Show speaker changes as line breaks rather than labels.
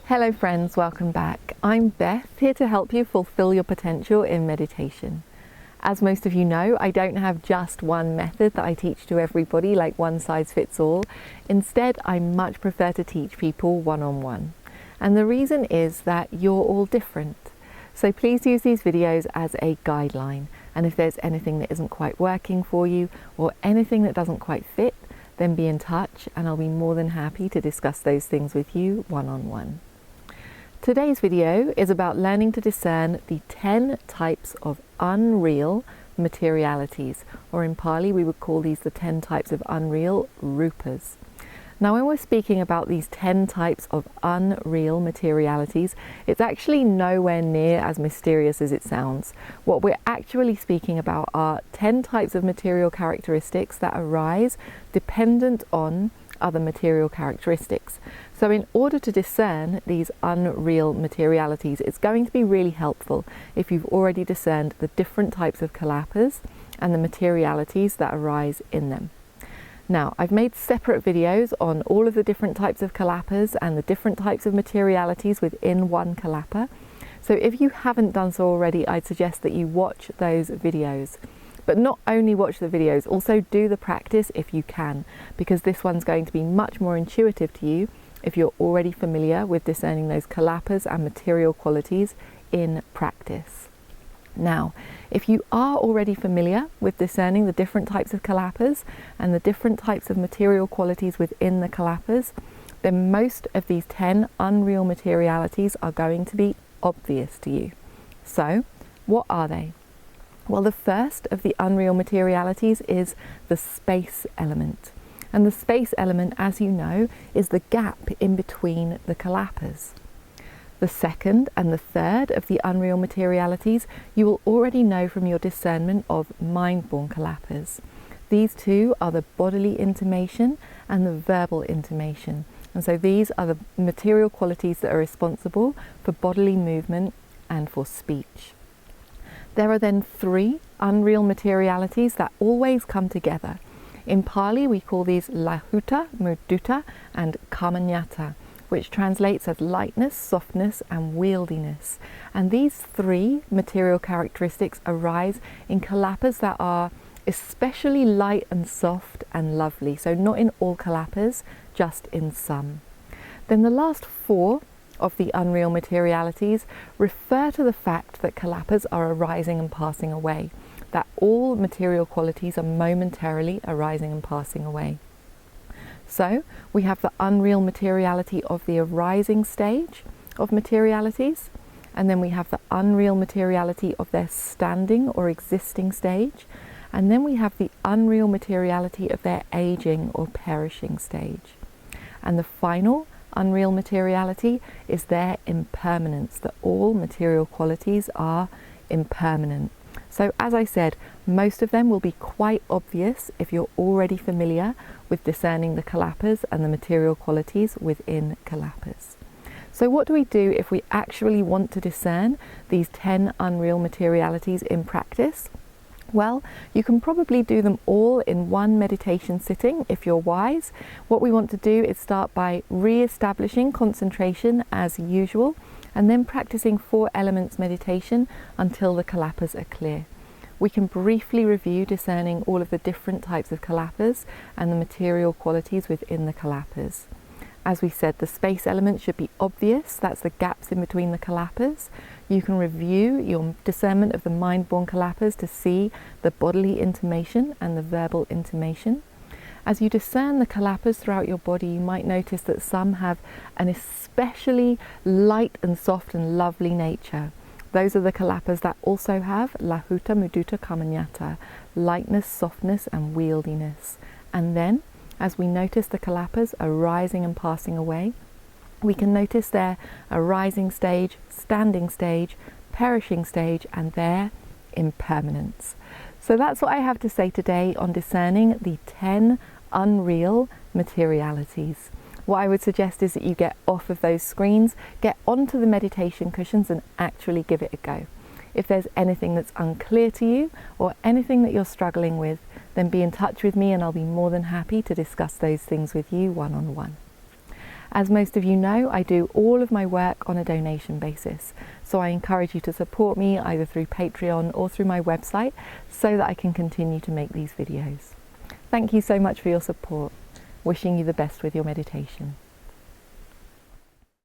Hello friends, welcome back. I'm Beth, here to help you fulfill your potential in meditation. As most of you know, I don't have just one method that I teach to everybody, like one size fits all. Instead, I much prefer to teach people one-on-one. And the reason is that you're all different. So please use these videos as a guideline. And if there's anything that isn't quite working for you or anything that doesn't quite fit, then be in touch and I'll be more than happy to discuss those things with you one-on-one. Today's video is about learning to discern the 10 types of unreal materialities, or in Pali we would call these the 10 types of unreal rupas. Now when we're speaking about these 10 types of unreal materialities, it's actually nowhere near as mysterious as it sounds. What we're actually speaking about are 10 types of material characteristics that arise dependent on other material characteristics. So in order to discern these unreal materialities, it's going to be really helpful if you've already discerned the different types of kalapas and the materialities that arise in them. Now, I've made separate videos on all of the different types of kalapas and the different types of materialities within one kalapa. So if you haven't done so already, I'd suggest that you watch those videos. But not only watch the videos, also do the practice if you can, because this one's going to be much more intuitive to you if you're already familiar with discerning those kalapas and material qualities in practice. Now, if you are already familiar with discerning the different types of kalapas and the different types of material qualities within the kalapas, then most of these 10 unreal materialities are going to be obvious to you. So, what are they? Well, the first of the unreal materialities is the space element. And the space element, as you know, is the gap in between the kalapas. The second and the third of the unreal materialities you will already know from your discernment of mind-born kalapas. These two are the bodily intimation and the verbal intimation. And so these are the material qualities that are responsible for bodily movement and for speech. There are then 3 unreal materialities that always come together. In Pali, we call these lahuta, mudita, and kamanyata, which translates as lightness, softness, and wieldiness. And these 3 material characteristics arise in kalapas that are especially light and soft and lovely. So not in all kalapas, just in some. Then the last 4 of the unreal materialities refer to the fact that kalapas are arising and passing away, that all material qualities are momentarily arising and passing away. So we have the unreal materiality of the arising stage of materialities, and then we have the unreal materiality of their standing or existing stage, and then we have the unreal materiality of their aging or perishing stage. And the final unreal materiality is their impermanence, that all material qualities are impermanent. So as I said, most of them will be quite obvious if you're already familiar with discerning the kalapas and the material qualities within kalapas. So what do we do if we actually want to discern these 10 unreal materialities in practice? Well, you can probably do them all in one meditation sitting if you're wise. What we want to do is start by re-establishing concentration as usual, and then practicing 4 elements meditation until the kalapas are clear. We can briefly review discerning all of the different types of kalapas and the material qualities within the kalapas. As we said, the space element should be obvious, that's the gaps in between the kalapas. You can review your discernment of the mind-born kalapas to see the bodily intimation and the verbal intimation. As you discern the kalapas throughout your body, you might notice that some have an especially light and soft and lovely nature. Those are the kalapas that also have lahuta, mudita, kamanyata, lightness, softness, and wieldiness. And then, as we notice the kalapas arising and passing away, we can notice their arising stage, standing stage, perishing stage, and their impermanence. So that's what I have to say today on discerning the 10 unreal materialities. What I would suggest is that you get off of those screens, get onto the meditation cushions and actually give it a go. If there's anything that's unclear to you or anything that you're struggling with, then be in touch with me and I'll be more than happy to discuss those things with you one-on-one. As most of you know, I do all of my work on a donation basis, so I encourage you to support me either through Patreon or through my website so that I can continue to make these videos. Thank you so much for your support. Wishing you the best with your meditation.